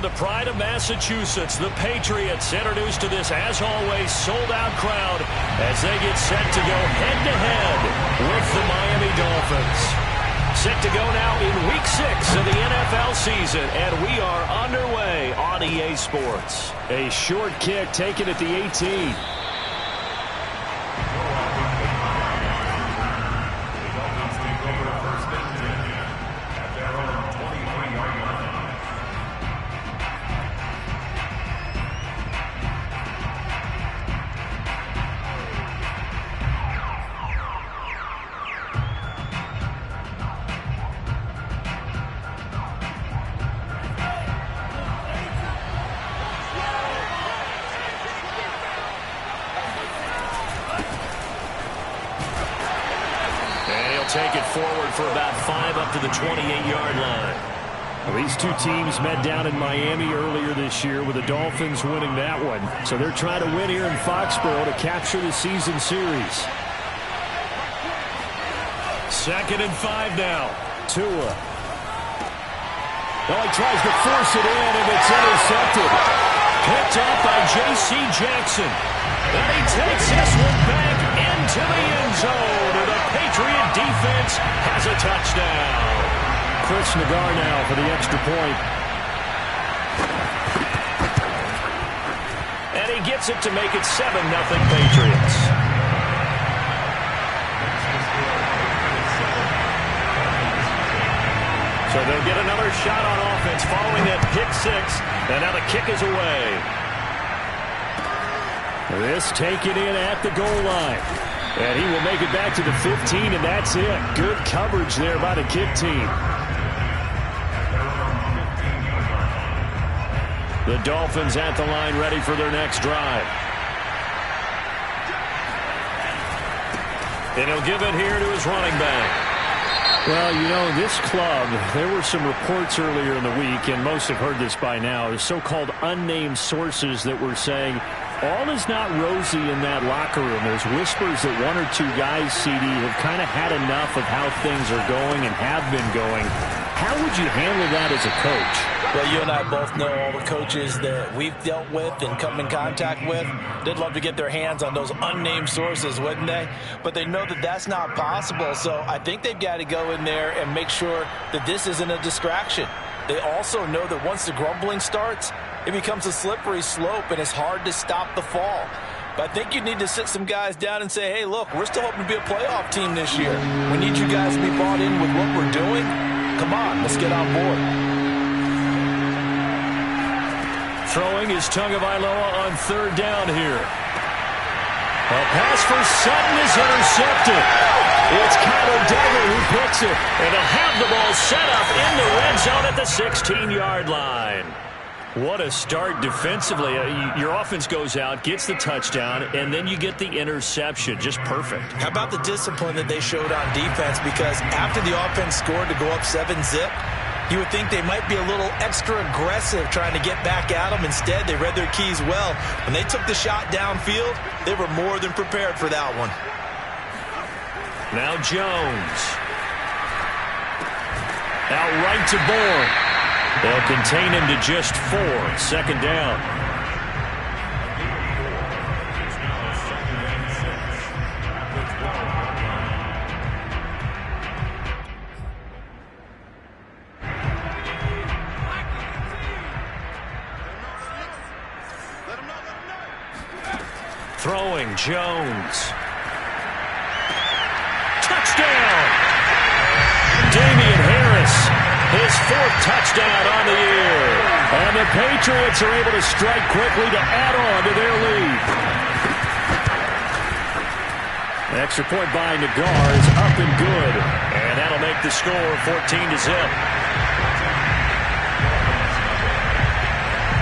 the pride of Massachusetts, the Patriots, introduced to this, as always, sold-out crowd as they get set to go head-to-head with the Miami Dolphins. Set to go now in Week 6 of the NFL season, and we are underway on EA Sports. A short kick taken at the 18. Take it forward for about 5 up to the 28-yard line. Well, these two teams met down in Miami earlier this year with the Dolphins winning that one. So they're trying to win here in Foxborough to capture the season series. 2nd and 5 now. Tua. Well, he tries to force it in, and it's intercepted. Picked up by J.C. Jackson. And he takes this one back into the end zone. And the Patriot defense has a touchdown. Chris Nagar now for the extra point. And he gets it to make it 7-0 Patriots. So they'll get another shot on offense following that pick 6. And now the kick is away. This taken in at the goal line. And he will make it back to the 15, and that's it. Good coverage there by the kick team. The Dolphins at the line ready for their next drive. And he'll give it here to his running back. Well, you know, this club, there were some reports earlier in the week, and most have heard this by now, the so-called unnamed sources that were saying all is not rosy in that locker room. There's whispers that 1 or 2 guys, CD, have kind of had enough of how things are going and have been going. How would you handle that as a coach? Well, you and I both know all the coaches that we've dealt with and come in contact with. They'd love to get their hands on those unnamed sources, wouldn't they? But they know that that's not possible. So I think they've got to go in there and make sure that this isn't a distraction. They also know that once the grumbling starts, it becomes a slippery slope, and it's hard to stop the fall. But I think you need to sit some guys down and say, hey, look, we're still hoping to be a playoff team this year. We need you guys to be bought in with what we're doing. Come on, let's get on board. Throwing is Tagovailoa on 3rd down here. A pass for Sutton is intercepted. It's Kyler Duggar who picks it. And they'll have the ball set up in the red zone at the 16-yard line. What a start defensively. Your offense goes out, gets the touchdown, and then you get the interception. Just perfect. How about the discipline that they showed on defense? Because after the offense scored to go up 7-zip, you would think they might be a little extra aggressive trying to get back at them. Instead, they read their keys well. When they took the shot downfield, they were more than prepared for that one. Now Jones. Out right to Bourne. They'll contain him to just 4. 2nd down. Throwing, Jones. Touchdown! Damian Harris, his 4th touchdown on the year. And the Patriots are able to strike quickly to add on to their lead. The extra point by Nagar is up and good. And that'll make the score 14-0.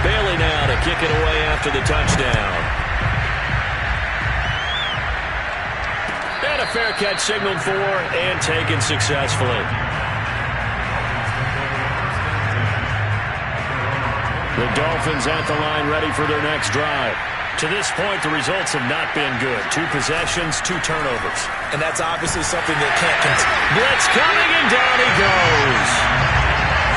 Bailey now to kick it away after the touchdown. And a fair catch signaled for and taken successfully. The Dolphins at the line ready for their next drive. To this point, the results have not been good. 2 possessions, 2 turnovers. And that's obviously something that can't continue. Blitz coming, and down he goes.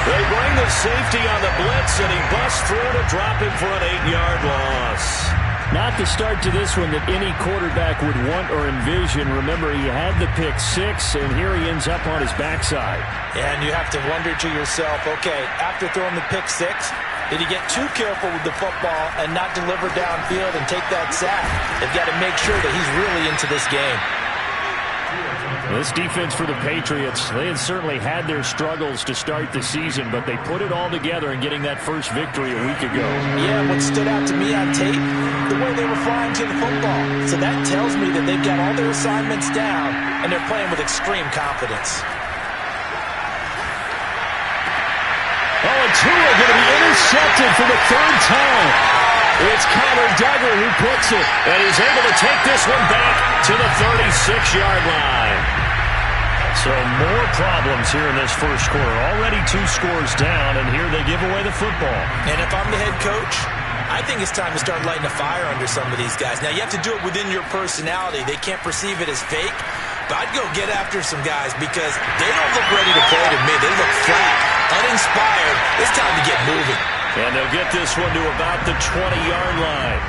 They bring the safety on the blitz, and he busts through to drop him for an 8-yard loss. Not the start to this one that any quarterback would want or envision. Remember, he had the pick six, and here he ends up on his backside. And you have to wonder to yourself, okay, after throwing the pick six, did he get too careful with the football and not deliver downfield and take that sack? They've got to make sure that he's really into this game. This defense for the Patriots, they had certainly had their struggles to start the season, but they put it all together in getting that first victory a week ago. Yeah, what stood out to me on tape, the way they were flying to the football. So that tells me that they've got all their assignments down, and they're playing with extreme confidence. Oh, and Tua going to be intercepted for the third time. It's Connor Duggar who picks it, and he's able to take this one back to the 36-yard line. So more problems here in this first quarter. Already 2 scores down, and here they give away the football. And if I'm the head coach, I think it's time to start lighting a fire under some of these guys. Now, you have to do it within your personality. They can't perceive it as fake, but I'd go get after some guys because they don't look ready to play to me. They look flat, uninspired. It's time to get moving. And they'll get this one to about the 20-yard line.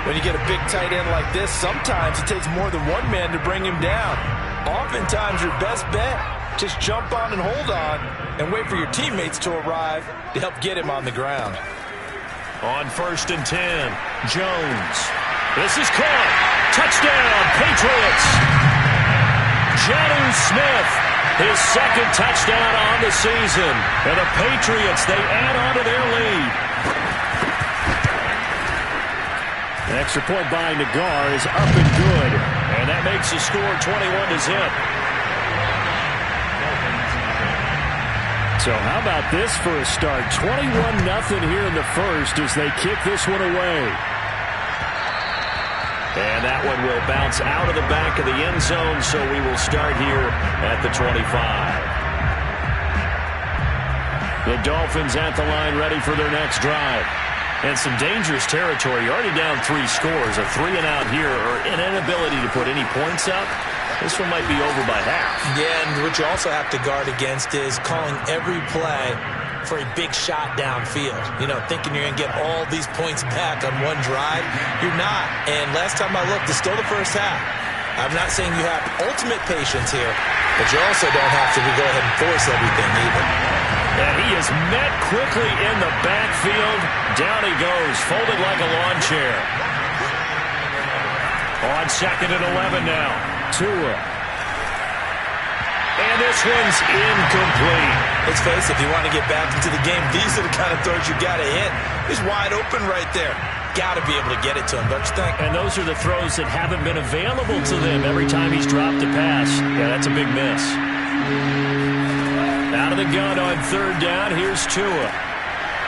When you get a big tight end like this, sometimes it takes more than one man to bring him down. Oftentimes, your best bet, just jump on and hold on and wait for your teammates to arrive to help get him on the ground. On 1st and 10, Jones. This is caught. Touchdown, Patriots. Jonnu Smith, his second touchdown on the season. And the Patriots, they add on to their lead. An extra point by Nagar is up and good. And that makes the score 21-0. So how about this for a start? 21-0 here in the first as they kick this one away. And that one will bounce out of the back of the end zone, so we will start here at the 25. The Dolphins at the line, ready for their next drive. And some dangerous territory. You're already down 3 scores. A 3-and-out here, or an inability to put any points up. This one might be over by half. Yeah, and what you also have to guard against is calling every play for a big shot downfield. You know, thinking you're going to get all these points back on one drive. You're not. And last time I looked, it's still the first half. I'm not saying you have ultimate patience here, but you also don't have to go ahead and force everything either. And he is met quickly in the backfield. Down he goes, folded like a lawn chair. On 2nd and 11 now. Tua. And this one's incomplete. Let's face it, if you want to get back into the game, these are the kind of throws you got to hit. He's wide open right there. Got to be able to get it to him, don't you think? And those are the throws that haven't been available to them every time he's dropped a pass. Yeah, that's a big miss. Out of the gun on 3rd down, here's Tua.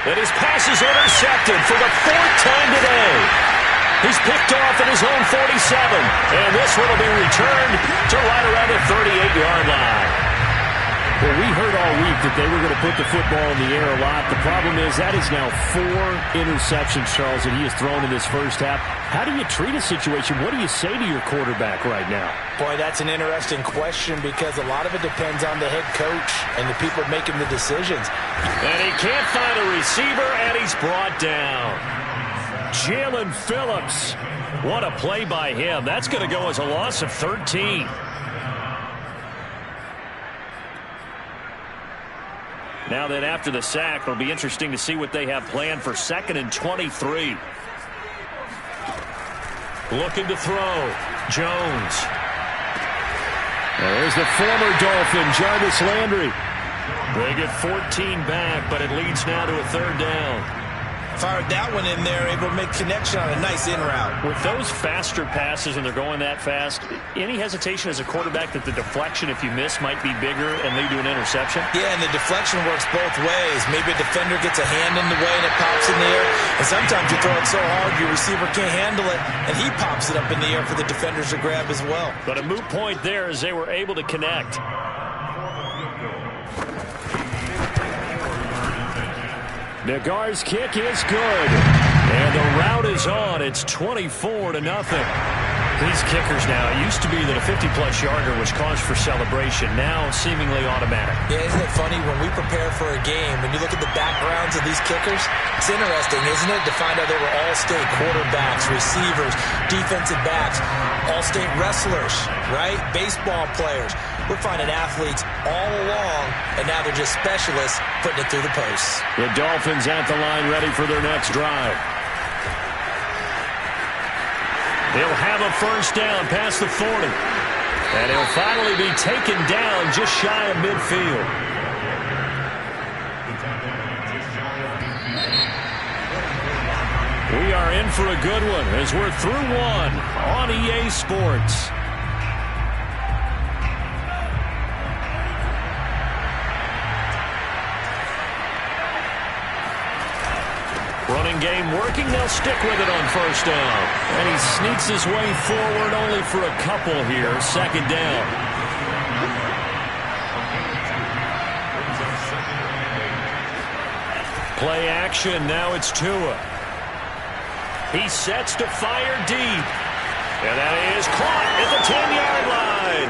And his pass is intercepted for the 4th time today. He's picked off at his own 47. And this one will be returned to right around the 38-yard line. Well, we heard all week that they were going to put the football in the air a lot. The problem is that is now 4 interceptions, Charles, that he has thrown in this first half. How do you treat a situation? What do you say to your quarterback right now? Boy, that's an interesting question because a lot of it depends on the head coach and the people making the decisions. And he can't find a receiver, and he's brought down. Jalen Phillips. What a play by him. That's going to go as a loss of 13. Now then, after the sack, it'll be interesting to see what they have planned for 2nd and 23. Looking to throw. Jones. There's the former Dolphin, Jarvis Landry. They get 14 back, but it leads now to a 3rd down. Fired that one in there, able to make connection on a nice in route. With those faster passes and they're going that fast, any hesitation as a quarterback that the deflection, if you miss, might be bigger and lead to an interception? Yeah, and the deflection works both ways. Maybe a defender gets a hand in the way and it pops in the air. And sometimes you throw it so hard your receiver can't handle it, and he pops it up in the air for the defenders to grab as well. But a moot point there as they were able to connect. Nagar's kick is good. And the route is on. It's 24-0. These kickers now, it used to be that a 50-plus yarder was cause for celebration. Now, seemingly automatic. Yeah, isn't it funny when we prepare for a game, when you look at the backgrounds of these kickers, it's interesting, isn't it, to find out they were all-state quarterbacks, receivers, defensive backs, all-state wrestlers, right? Baseball players. We're finding athletes all along, and now they're just specialists putting it through the posts. The Dolphins at the line ready for their next drive. He'll have a first down past the 40. And he'll finally be taken down just shy of midfield. We are in for a good one as we're through one on EA Sports. Running game working. They'll stick with it on first down. And he sneaks his way forward only for a couple here. Second down. Play action. Now it's Tua. He sets to fire deep. And that is caught at the 10-yard line.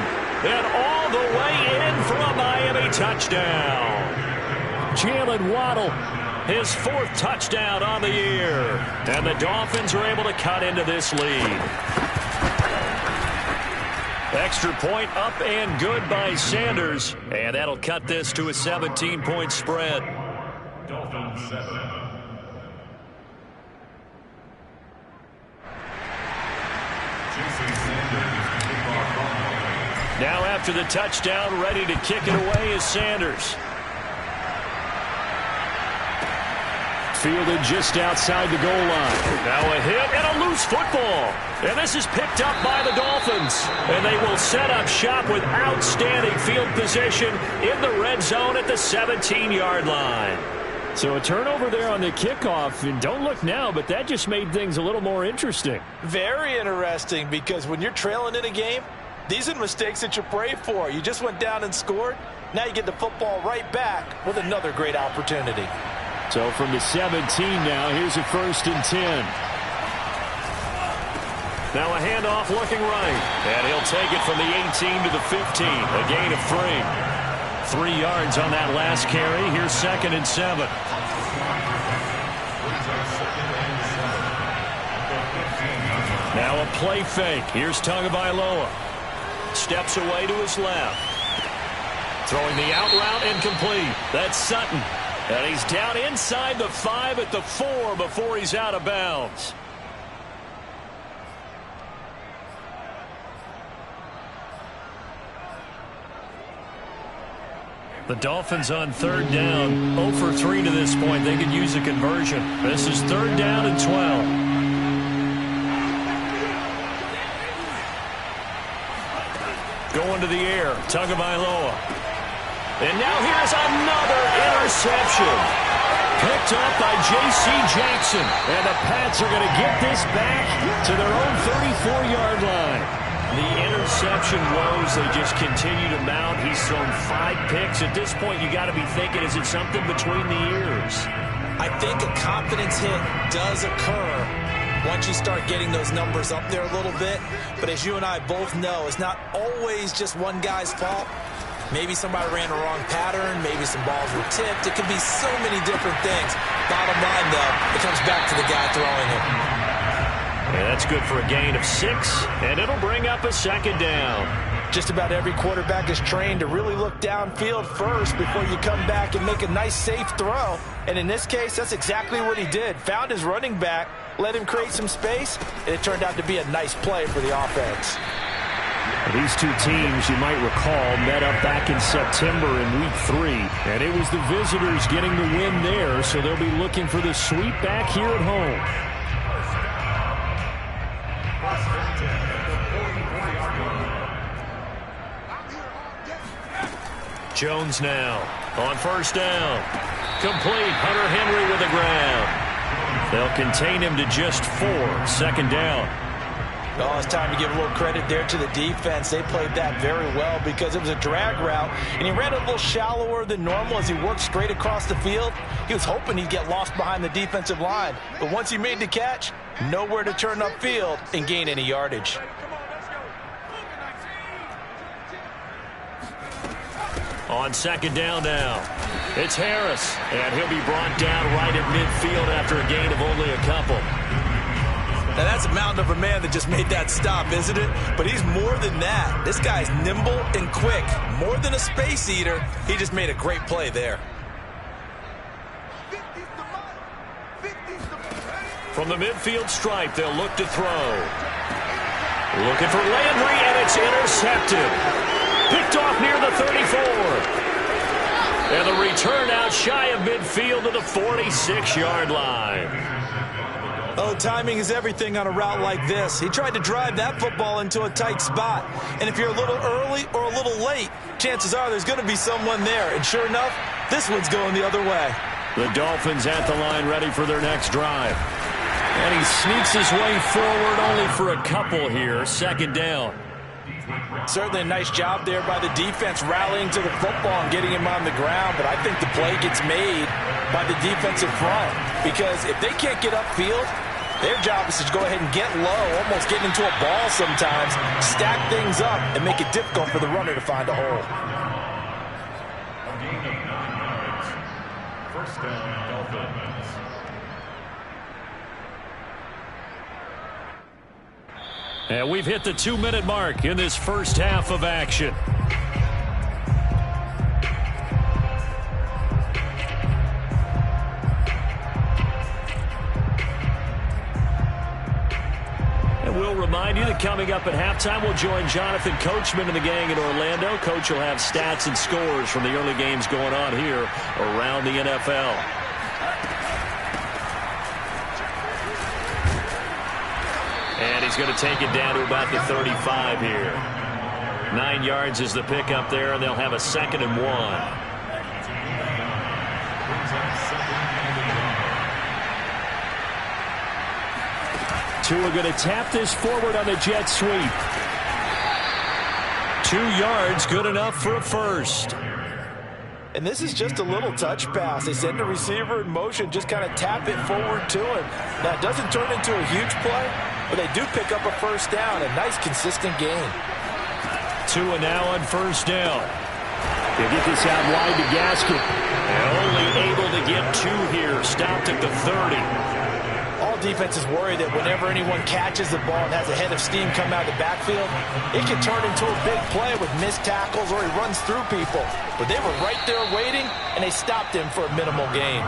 And all the way in for a Miami touchdown. Jalen Waddle, his fourth touchdown on the year. And the Dolphins are able to cut into this lead. Extra point up and good by Sanders. And that'll cut this to a 17-point spread. Dolphins 7. Now after the touchdown, ready to kick it away is Sanders. Fielded just outside the goal line. Now a hit and a loose football. And this is picked up by the Dolphins. And they will set up shop with outstanding field position in the red zone at the 17-yard line. So a turnover there on the kickoff. And don't look now, but that just made things a little more interesting. Very interesting, because when you're trailing in a game, these are the mistakes that you pray for. You just went down and scored. Now you get the football right back with another great opportunity. So from the 17 now, here's a 1st and 10. Now a handoff looking right. And he'll take it from the 18 to the 15. A gain of 3. 3 yards on that last carry. Here's 2nd and 7. Now a play fake. Here's Tagovailoa. Steps away to his left. Throwing the out route incomplete. That's Sutton. And he's down inside the 5 at the 4 before he's out of bounds. The Dolphins on 3rd down. 0 for 3 to this point. They could use a conversion. This is 3rd down and 12. Going to the air. Tagovailoa. And now here's another interception. Picked up by J.C. Jackson. And the Pats are going to get this back to their own 34-yard line. The interception woes, they just continue to mount. He's thrown 5 picks. At this point, you got to be thinking, is it something between the ears? I think a confidence hit does occur once you start getting those numbers up there a little bit. But as you and I both know, it's not always just one guy's fault. Maybe somebody ran the wrong pattern. Maybe some balls were tipped. It could be so many different things. Bottom line, though, it comes back to the guy throwing it. Yeah, that's good for a gain of 6, and it'll bring up a 2nd down. Just about every quarterback is trained to really look downfield first before you come back and make a nice, safe throw. And in this case, that's exactly what he did. Found his running back, let him create some space, and it turned out to be a nice play for the offense. These two teams, you might recall, met up back in September in Week 3. And it was the visitors getting the win there, so they'll be looking for the sweep back here at home. Jones now on 1st down. Complete. Hunter Henry with the grab. They'll contain him to just 4. 2nd down. Oh, it's time to give a little credit there to the defense. They played that very well because it was a drag route, and he ran a little shallower than normal as he worked straight across the field. He was hoping he'd get lost behind the defensive line, but once he made the catch, nowhere to turn upfield and gain any yardage. On second down now, it's Harris, and he'll be brought down right at midfield after a gain of only a couple. Now that's a mountain of a man that just made that stop, isn't it? But he's more than that. This guy's nimble and quick. More than a space eater, he just made a great play there. From the midfield stripe, they'll look to throw. Looking for Landry, and it's intercepted. Picked off near the 34. And the return out shy of midfield to the 46-yard line. Oh, timing is everything on a route like this. He tried to drive that football into a tight spot. And if you're a little early or a little late, chances are there's going to be someone there. And sure enough, this one's going the other way. The Dolphins at the line ready for their next drive. And he sneaks his way forward only for a couple here. Second down. Certainly a nice job there by the defense rallying to the football and getting him on the ground. But I think the play gets made by the defensive front. Because if they can't get upfield, their job is to go ahead and get low, almost get into a ball sometimes, stack things up, and make it difficult for the runner to find a hole. First down, Dolphins. And we've hit the 2-minute mark in this first half of action. And we'll remind you that coming up at halftime, we'll join Jonathan Coachman and the gang in Orlando. Coach will have stats and scores from the early games going on here around the NFL. And he's going to take it down to about the 35 here. 9 yards is the pickup there, and they'll have a 2nd and 1. Tua going to tap this forward on the jet sweep. 2 yards, good enough for a first. And this is just a little touch pass. They send the receiver in motion, just kind of tap it forward to him. Now, it doesn't turn into a huge play, but they do pick up a first down. A nice, consistent gain. Tua now on first down. He'll get this out wide to Gaskin. And only able to get 2 here. Stopped at the 30. All defenses worry that whenever anyone catches the ball and has a head of steam come out of the backfield, it can turn into a big play with missed tackles or he runs through people. But they were right there waiting, and they stopped him for a minimal gain.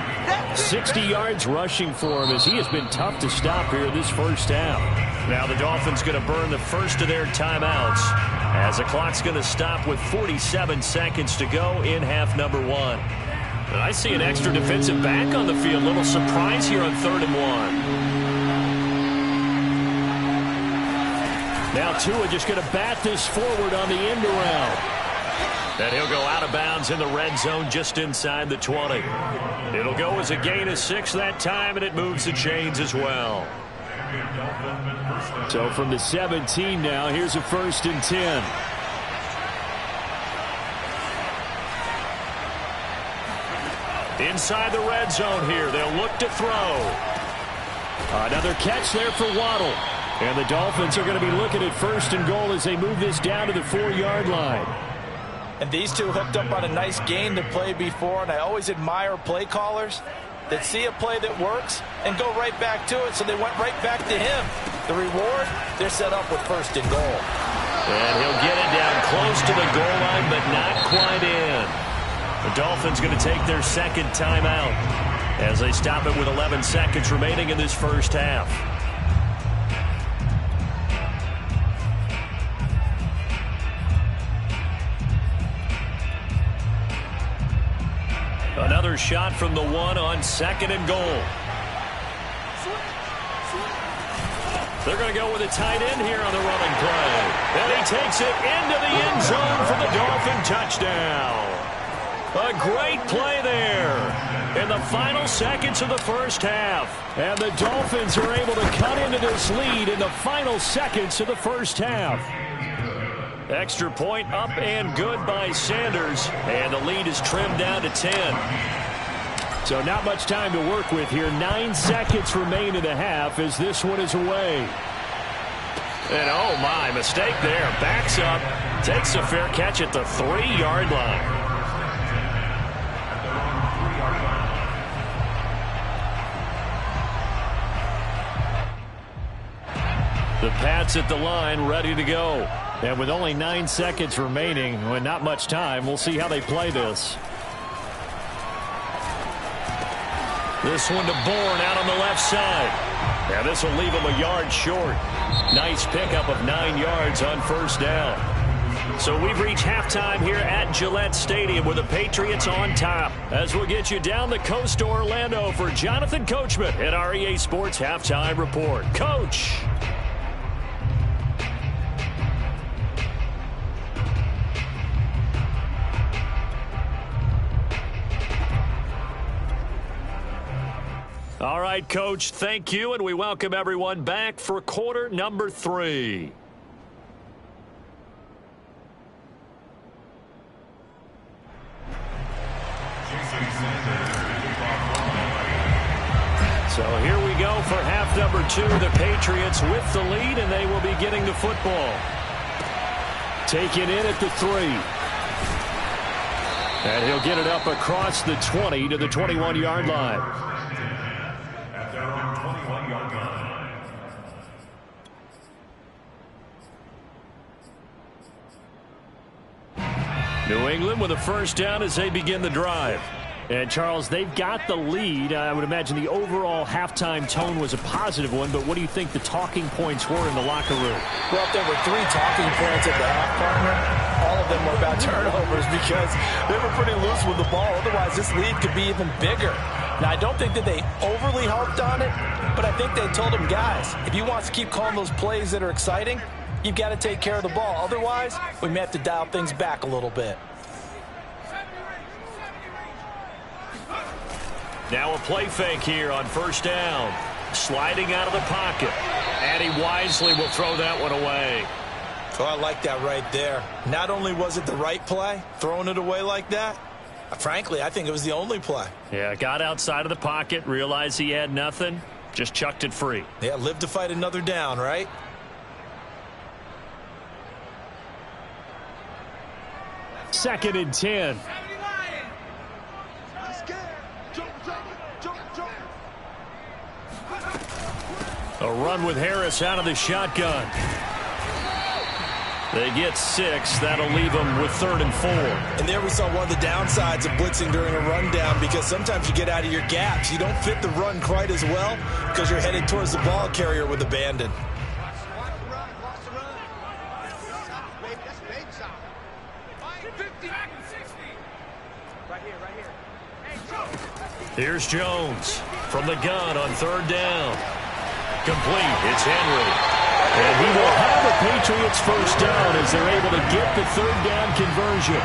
60 yards rushing for him as he has been tough to stop here this first half. Now the Dolphins going to burn the first of their timeouts as the clock's going to stop with 47 seconds to go in half number 1. And I see an extra defensive back on the field. Little surprise here on 3rd and 1. Now Tua just going to bat this forward on the end around. And he'll go out of bounds in the red zone just inside the 20. It'll go as a gain of 6 that time, and it moves the chains as well. So from the 17 now, here's a 1st and 10. Inside the red zone here. They'll look to throw. Another catch there for Waddle. And the Dolphins are going to be looking at 1st and goal as they move this down to the 4-yard line. And these two hooked up on a nice game that played before, and I always admire play callers that see a play that works and go right back to it, so they went right back to him. The reward, they're set up with 1st and goal. And he'll get it down close to the goal line, but not quite in. The Dolphins going to take their 2nd timeout as they stop it with 11 seconds remaining in this first half. Another shot from the 1 on 2nd and goal. They're going to go with a tight end here on the running play. And he takes it into the end zone for the Dolphin touchdown. A great play there in the final seconds of the first half. And the Dolphins are able to cut into this lead in the final seconds of the first half. Extra point up and good by Sanders. And the lead is trimmed down to 10. So not much time to work with here. 9 seconds remain in the half as this one is away. And oh my, mistake there. Backs up, takes a fair catch at the 3-yard line. The Pats at the line, ready to go. And with only 9 seconds remaining, and not much time, we'll see how they play this. This one to Bourne out on the left side. And this will leave him a yard short. Nice pickup of 9 yards on first down. So we've reached halftime here at Gillette Stadium with the Patriots on top. As we'll get you down the coast to Orlando for Jonathan Coachman at our EA Sports Halftime Report. Coach. All right, Coach, thank you, and we welcome everyone back for quarter number 3. So here we go for half number 2. The Patriots with the lead, and they will be getting the football. Taken in at the 3. And he'll get it up across the 20 to the 21-yard line. New England with a first down as they begin the drive. And, Charles, they've got the lead. I would imagine the overall halftime tone was a positive one, but what do you think the talking points were in the locker room? Well, if there were 3 talking points at the half, partner, all of them were about turnovers because they were pretty loose with the ball. Otherwise, this lead could be even bigger. Now, I don't think that they overly harped on it, but I think they told them, guys, if you want to keep calling those plays that are exciting, you've got to take care of the ball. Otherwise, we may have to dial things back a little bit. Now a play fake here on first down. Sliding out of the pocket. And he wisely will throw that one away. Oh, I like that right there. Not only was it the right play, throwing it away like that, frankly, I think it was the only play. Yeah, got outside of the pocket, realized he had nothing, just chucked it free. Yeah, live to fight another down, right? Second and 10. A run with Harris out of the shotgun. They get 6. That'll leave them with 3rd and 4. And there we saw one of the downsides of blitzing during a rundown because sometimes you get out of your gaps. You don't fit the run quite as well because you're headed towards the ball carrier with abandon. Here's Jones from the gun on 3rd down. Complete. It's Henry. And he will have the Patriots first down as they're able to get the 3rd down conversion.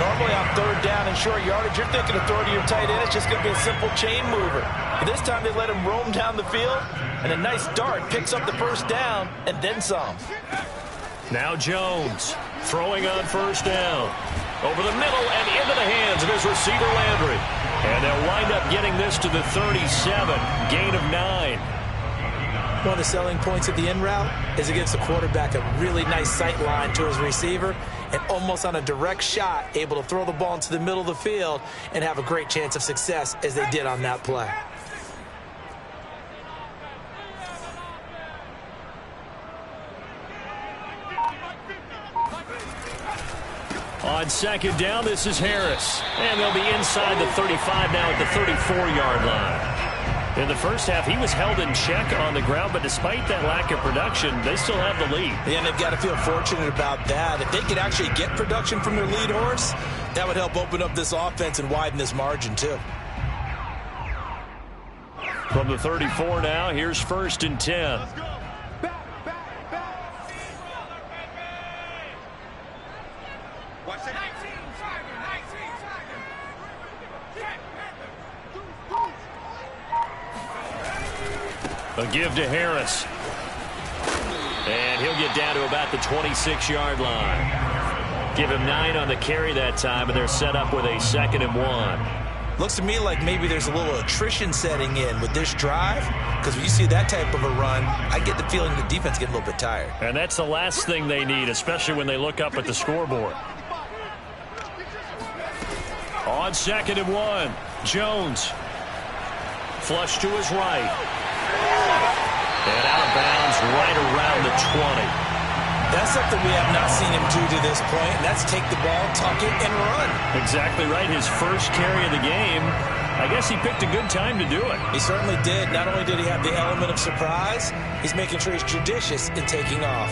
Normally on 3rd down and short yardage, you're thinking of throwing to your tight end. It's just going to be a simple chain mover. But this time they let him roam down the field, and a nice dart picks up the first down and then some. Now Jones throwing on first down. Over the middle and into the hands of his receiver Landry. And they'll wind up getting this to the 37. Gain of 9. One of the selling points of the in route is it gives the quarterback a really nice sight line to his receiver and almost on a direct shot able to throw the ball into the middle of the field and have a great chance of success as they did on that play. On 2nd down, this is Harris. And they'll be inside the 35 now at the 34-yard line. In the first half, he was held in check on the ground, but despite that lack of production, they still have the lead. Yeah, and they've got to feel fortunate about that. If they could actually get production from their lead horse, that would help open up this offense and widen this margin, too. From the 34 now, here's 1st and 10. A give to Harris. And he'll get down to about the 26-yard line. Give him 9 on the carry that time, and they're set up with a 2nd and 1. Looks to me like maybe there's a little attrition setting in with this drive, because when you see that type of a run, I get the feeling the defense getting a little bit tired. And that's the last thing they need, especially when they look up at the scoreboard. On 2nd and 1, Jones. Flush to his right. And out of bounds right around the 20. That's something we have not seen him do to this point, and that's take the ball, tuck it, and run. Exactly right. His first carry of the game. I guess he picked a good time to do it. He certainly did. Not only did he have the element of surprise, he's making sure he's judicious in taking off.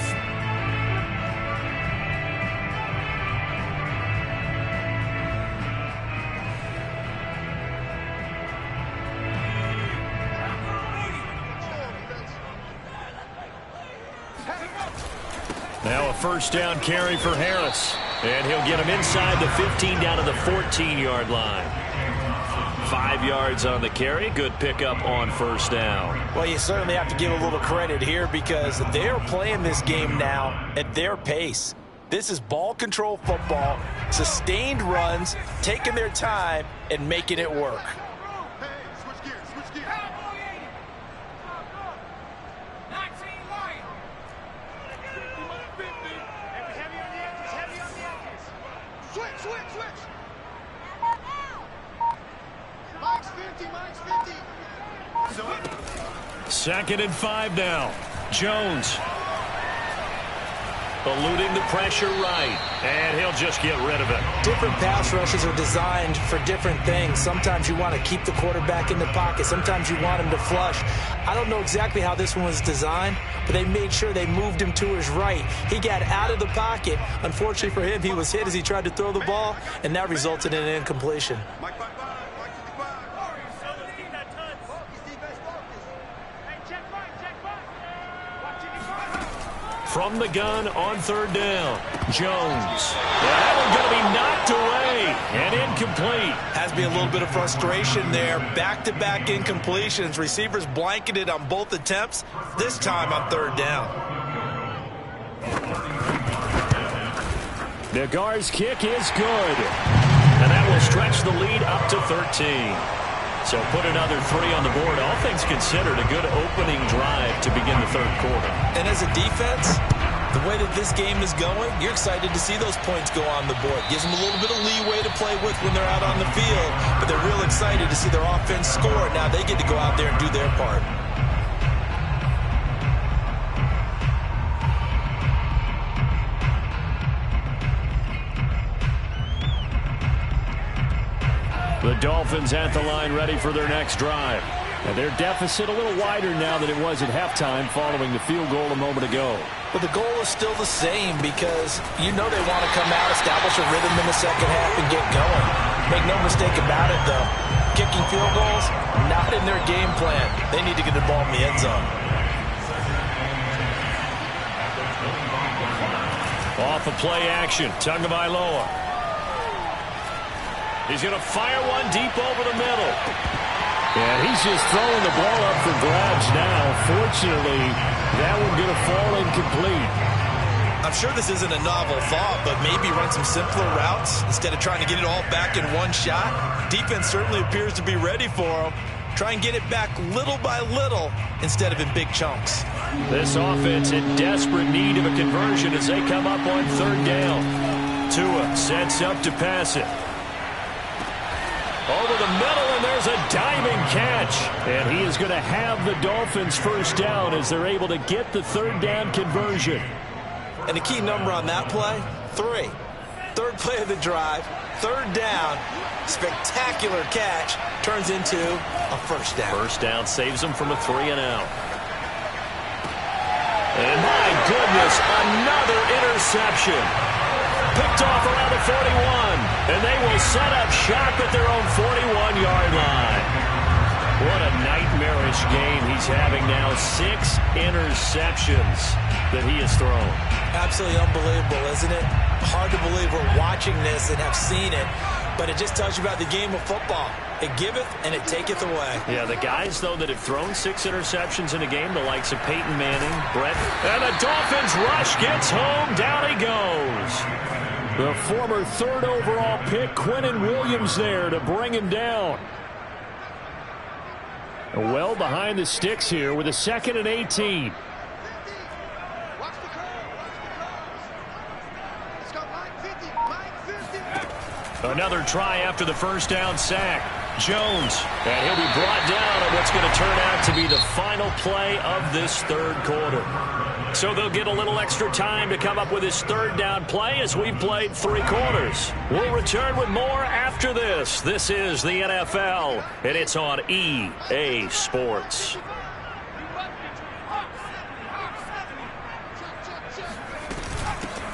Now a first down carry for Harris. And he'll get him inside the 15 down to the 14-yard line. 5 yards on the carry. Good pickup on first down. Well, you certainly have to give a little credit here because they're playing this game now at their pace. This is ball control football, sustained runs, taking their time, and making it work. Second and 5 now. Jones. Eluding the pressure right. And he'll just get rid of it. Different pass rushes are designed for different things. Sometimes you want to keep the quarterback in the pocket. Sometimes you want him to flush. I don't know exactly how this one was designed, but they made sure they moved him to his right. He got out of the pocket. Unfortunately for him, he was hit as he tried to throw the ball, and that resulted in an incompletion. From the gun on third down, Jones. That one going to be knocked away and incomplete. Has to be a little bit of frustration there. Back-to-back incompletions. Receivers blanketed on both attempts, this time on third down. Nagar's kick is good. And that will stretch the lead up to 13. So put another 3 on the board. All things considered, a good opening drive to begin the third quarter. And as a defense, the way that this game is going, you're excited to see those points go on the board. Gives them a little bit of leeway to play with when they're out on the field, but they're real excited to see their offense score. Now they get to go out there and do their part. The Dolphins at the line ready for their next drive. And their deficit a little wider now than it was at halftime following the field goal a moment ago. But the goal is still the same because you know they want to come out, establish a rhythm in the second half, and get going. Make no mistake about it, though. Kicking field goals, not in their game plan. They need to get the ball in the end zone. Off of play action, Tagovailoa. He's going to fire one deep over the middle. And he's just throwing the ball up for grabs now. Fortunately, that one going to fall incomplete. I'm sure this isn't a novel thought, but maybe run some simpler routes instead of trying to get it all back in one shot. Defense certainly appears to be ready for him. Try and get it back little by little instead of in big chunks. This offense in desperate need of a conversion as they come up on third down. Tua sets up to pass it. Over the middle, and there's a diving catch. And he is going to have the Dolphins first down as they're able to get the third down conversion. And the key number on that play, 3. Third play of the drive, third down, spectacular catch, turns into a first down. First down saves them from a 3-and-out. And my goodness, another interception. Picked off around the 41, and they will set up shop at their own 41-yard line. What a nightmarish game he's having now. 6 interceptions that he has thrown. Absolutely unbelievable, isn't it? Hard to believe we're watching this and have seen it, but it just tells you about the game of football. It giveth and it taketh away. Yeah, the guys, though, that have thrown 6 interceptions in a game, the likes of Peyton Manning, Brett, and the Dolphins rush gets home. Down he goes. The former third overall pick, Quinnen Williams, there to bring him down. Well behind the sticks here with a 2nd and 18. Another try after the first down sack. Jones, and he'll be brought down on what's going to turn out to be the final. final play of this third quarter. So they'll get a little extra time to come up with his third down play as we've played 3 quarters. We'll return with more after this. This is the NFL, and it's on EA Sports.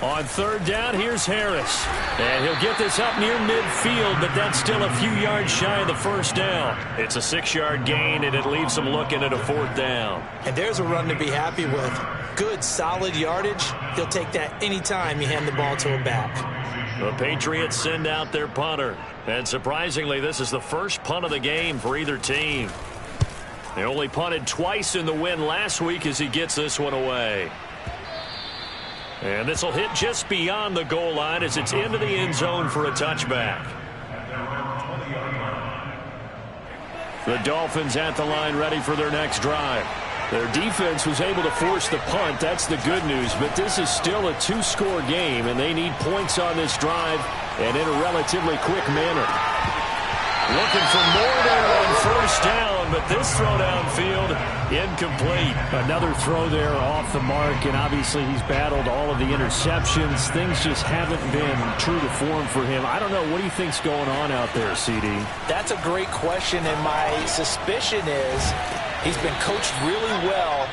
On third down, here's Harris. And he'll get this up near midfield, but that's still a few yards shy of the first down. It's a 6-yard gain, and it leaves him looking at a 4th down. And there's a run to be happy with. Good, solid yardage. He'll take that anytime you hand the ball to him back. The Patriots send out their punter. And surprisingly, this is the first punt of the game for either team. They only punted twice in the win last week as he gets this one away. And this will hit just beyond the goal line as it's into the end zone for a touchback. The Dolphins at the line ready for their next drive. Their defense was able to force the punt. That's the good news. But this is still a 2-score game, and they need points on this drive and in a relatively quick manner. Looking for more there on first down, but this throw downfield incomplete. Another throw there off the mark, and obviously he's battled all of the interceptions. Things just haven't been true to form for him. I don't know. What do you think's going on out there, CD? That's a great question, and my suspicion is he's been coached really well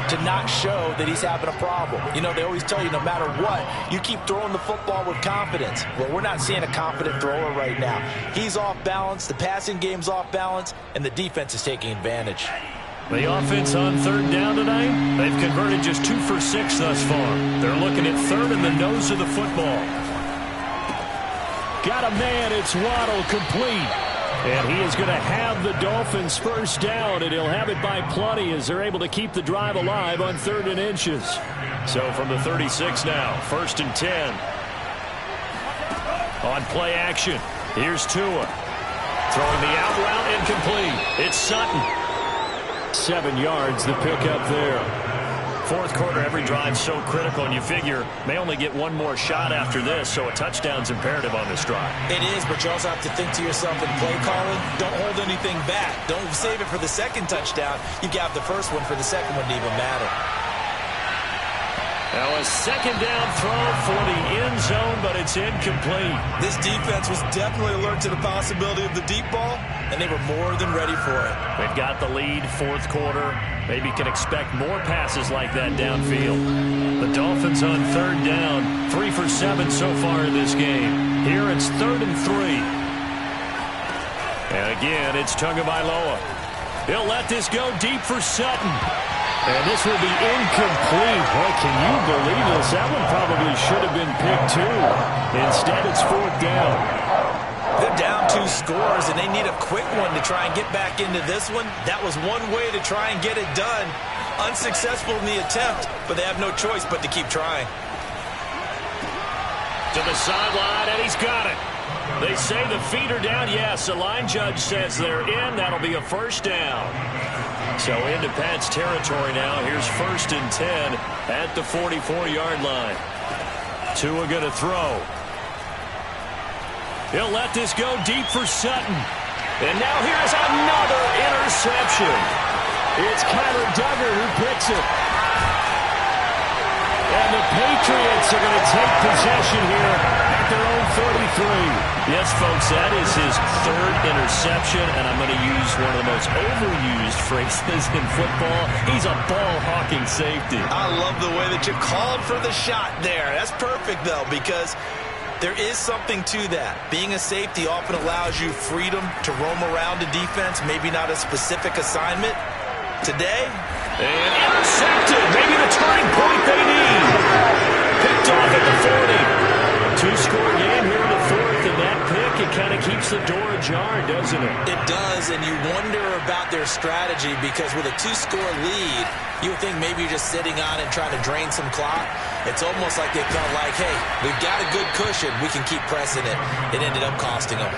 to not show that he's having a problem. You know, they always tell you no matter what, you keep throwing the football with confidence. Well, we're not seeing a confident thrower right now. He's off balance, the passing game's off balance, and the defense is taking advantage. The offense on third down tonight, they've converted just 2 for 6 thus far. They're looking at third in the nose of the football. Got a man, it's Waddle, complete. And he is going to have the Dolphins first down, and he'll have it by plenty as they're able to keep the drive alive on 3rd and inches. So from the 36 now, 1st and 10. On play action, here's Tua. Throwing the out route incomplete. It's Sutton. 7 yards, the pickup there. Fourth quarter, every drive's so critical, and you figure may only get one more shot after this, so a touchdown's imperative on this drive. It is, but you also have to think to yourself in play calling, don't hold anything back. Don't save it for the second touchdown. You got the first one for the second one to even matter. Now a second down throw for the end zone, but it's incomplete. This defense was definitely alert to the possibility of the deep ball, and they were more than ready for it. They've got the lead, fourth quarter. Maybe can expect more passes like that downfield. The Dolphins on third down, 3 for 7 so far in this game. Here it's 3rd and 3. And again, it's Tagovailoa. He'll let this go deep for Sutton. And this will be incomplete. Boy, can you believe this? That one probably should have been picked too. Instead, it's 4th down. They're down 2 scores, and they need a quick one to try and get back into this one. That was one way to try and get it done. Unsuccessful in the attempt, but they have no choice but to keep trying. To the sideline, and he's got it. They say the feet are down. Yes, the line judge says they're in. That'll be a first down. So into Pat's territory now. Here's 1st and 10 at the 44-yard line. Tua going to throw. He'll let this go deep for Sutton. And now here's another interception. It's Kyler Duggar who picks it. And the Patriots are going to take possession here at their own 33. Yes, folks, that is his 3rd interception, and I'm going to use one of the most overused phrases in football. He's a ball-hawking safety. I love the way that you called for the shot there. That's perfect, though, because there is something to that. Being a safety often allows you freedom to roam around the defense, maybe not a specific assignment. Today, and intercepted. Maybe the turning point they need. Picked off at the 40. 2-score game here in the 4th, and that pick, it kind of keeps the door ajar, doesn't it? It does, and you wonder about their strategy because with a 2-score lead, you would think maybe you're just sitting on it trying to drain some clock. It's almost like they felt like, hey, we've got a good cushion. We can keep pressing it. It ended up costing them.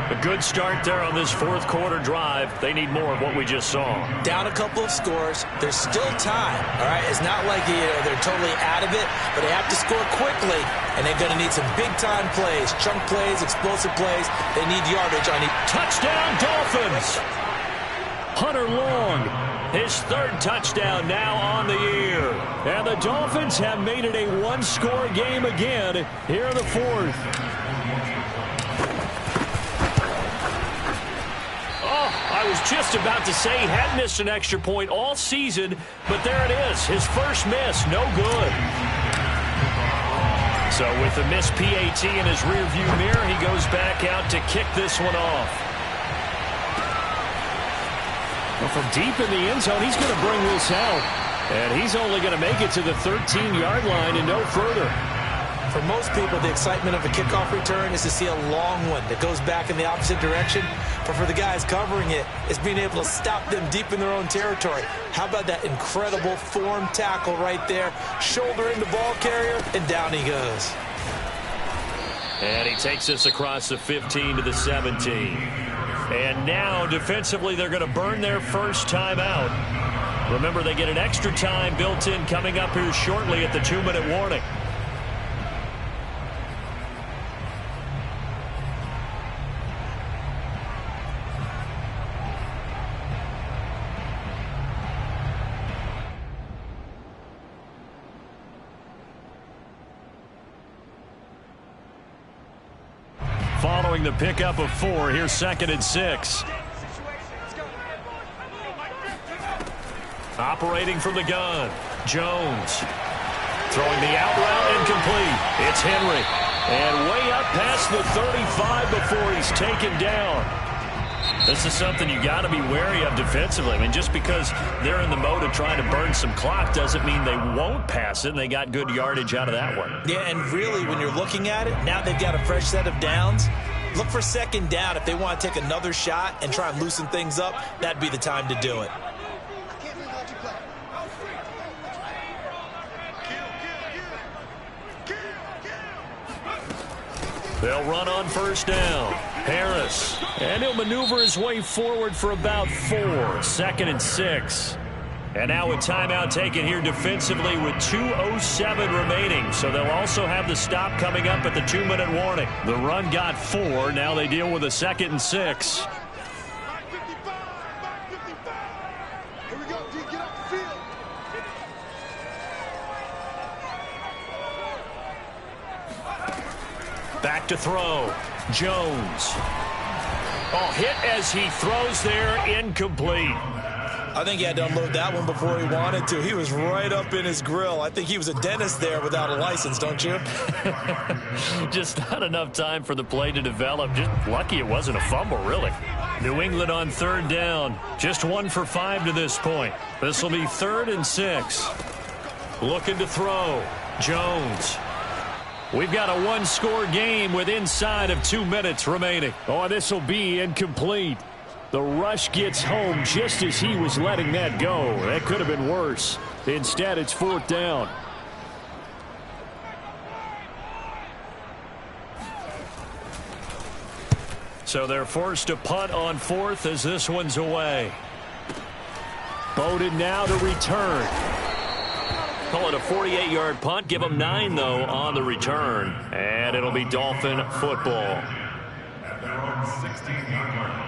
A good start there on this 4th quarter drive. They need more of what we just saw. Down a couple of scores. There's still time, all right? It's not like they're totally out of it, but they have to score quickly, and they're going to need some big-time plays, chunk plays, explosive plays. They need yardage on each. Touchdown, Dolphins! Hunter Long His third touchdown now on the year. And the Dolphins have made it a one-score game again here in the fourth. Oh, I was just about to say he hadn't missed an extra point all season, but there it is. His first miss, no good. So with the missed PAT in his rearview mirror, he goes back out to kick this one off. Well, from deep in the end zone, he's going to bring this out. And he's only going to make it to the 13-yard line and no further. For most people, the excitement of a kickoff return is to see a long one that goes back in the opposite direction. But for the guys covering it, it's being able to stop them deep in their own territory. How about that incredible form tackle right there? Shoulder into ball carrier, and down he goes. And he takes us across the 15 to the 17. And now, defensively, they're going to burn their first time out. Remember, they get an extra time built in coming up here shortly at the 2-minute warning. Following the pickup of 4, here's 2nd and 6. Operating from the gun, Jones. Throwing the out route incomplete. It's Henry. And way up past the 35 before he's taken down. This is something you got to be wary of defensively. I mean, just because they're in the mode of trying to burn some clock doesn't mean they won't pass it, and they got good yardage out of that one. Yeah, and really, when you're looking at it, now they've got a fresh set of downs. Look for 2nd down. If they want to take another shot and try and loosen things up, that'd be the time to do it. They'll run on 1st down. Harris. And he'll maneuver his way forward for about 4. 2nd and 6. And now a timeout taken here defensively with 2:07 remaining. So they'll also have the stop coming up at the 2-minute warning. The run got 4. Now they deal with a 2nd and 6. Back to throw. Jones. Oh, hit as he throws there, incomplete. I think he had to unload that one before he wanted to. He was right up in his grill. I think he was a dentist there without a license, don't you? Just not enough time for the play to develop. Just lucky it wasn't a fumble, really. New England on 3rd down. Just 1 for 5 to this point. This will be 3rd and 6. Looking to throw. Jones. We've got a one-score game with inside of 2 minutes remaining. Oh, this will be incomplete. The rush gets home just as he was letting that go. That could have been worse. Instead, it's 4th down. So they're forced to punt on 4th as this one's away. Bowden now to return. Call it a 48-yard punt. Give them 9, though, on the return. And it'll be Dolphin football. At their own 16-yard line.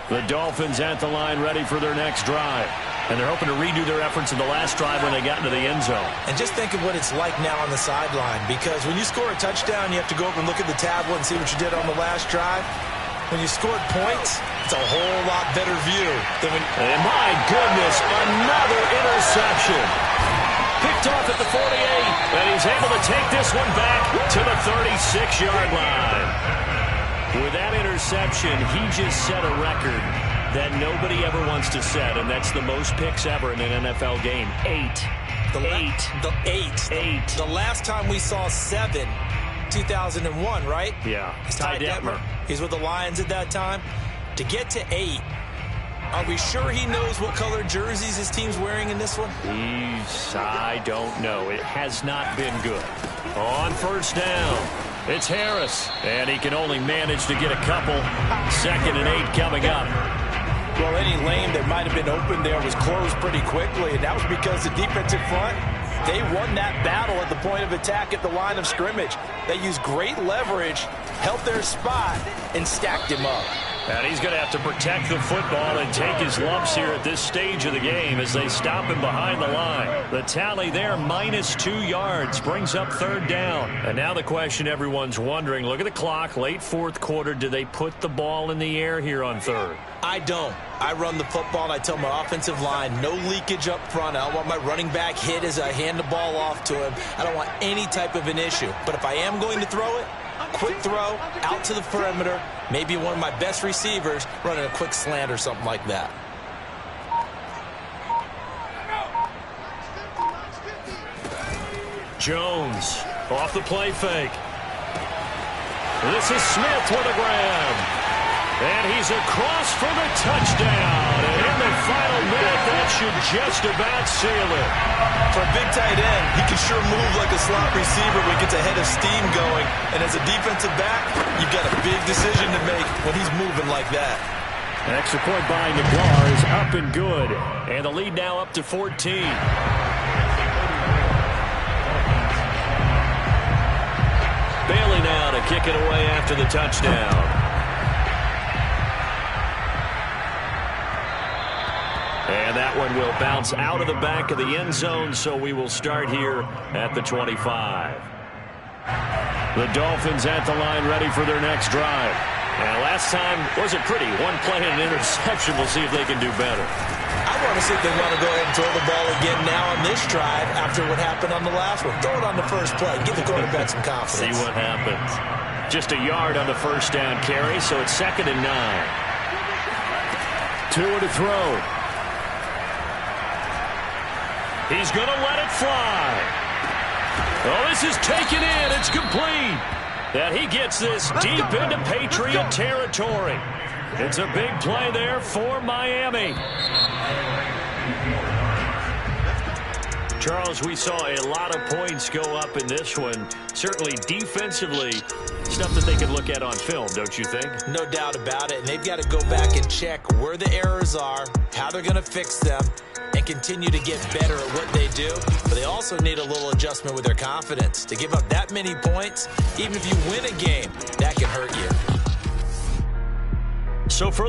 The Dolphins at the line ready for their next drive. And they're hoping to redo their efforts in the last drive when they got into the end zone. And just think of what it's like now on the sideline, because when you score a touchdown, you have to go up and look at the tablet and see what you did on the last drive. When you scored points, it's a whole lot better view than when... And my goodness, another interception. Picked off at the 48, and he's able to take this one back to the 36-yard line. With that interception, he just set a record that nobody ever wants to set, and that's the most picks ever in an NFL game. 8. The last time we saw 7, 2001, right? Yeah. It's Ty Detmer. He's with the Lions at that time. To get to 8, are we sure he knows what color jerseys his team's wearing in this one? I don't know. It has not been good. On 1st down, it's Harris, and he can only manage to get a couple. 2nd and 8 coming up. Well, any lane that might have been open there was closed pretty quickly, and that was because the defensive front, they won that battle at the point of attack at the line of scrimmage. They used great leverage, held their spot, and stacked him up. And he's going to have to protect the football and take his lumps here at this stage of the game as they stop him behind the line. The tally there, -2 yards, brings up 3rd down. And now the question everyone's wondering, look at the clock, late 4th quarter, do they put the ball in the air here on 3rd? I don't. I run the football, and I tell my offensive line, no leakage up front. I don't want my running back hit as I hand the ball off to him. I don't want any type of an issue. But if I am going to throw it, quick throw, out to the perimeter, maybe one of my best receivers running a quick slant or something like that. Jones off the play fake. This is Smith with a grab. And he's across for the touchdown. And in the final minute, that should just about seal it. For a big tight end, he can sure move like a slot receiver when he gets a head of steam going. And as a defensive back, you've got a big decision to make when he's moving like that. An extra point by Nagar is up and good. And the lead now up to 14. Bailey now to kick it away after the touchdown. And that one will bounce out of the back of the end zone, so we will start here at the 25. The Dolphins at the line ready for their next drive. And last time wasn't pretty. One play and an interception. We'll see if they can do better. I want to see if they want to go ahead and throw the ball again now on this drive after what happened on the last one. Throw it on the first play. Give the quarterback some confidence. See what happens. Just a yard on the first down carry, so it's 2nd and 9. Tua to throw. He's going to let it fly. Oh, this is taken in. It's complete. And he gets this deep into Patriot territory. It's a big play there for Miami. Charles, we saw a lot of points go up in this one. Certainly defensively, stuff that they could look at on film, don't you think? No doubt about it. And they've got to go back and check where the errors are, how they're going to fix them, and continue to get better at what they do. But they also need a little adjustment with their confidence. To give up that many points, even if you win a game, that can hurt you. So for the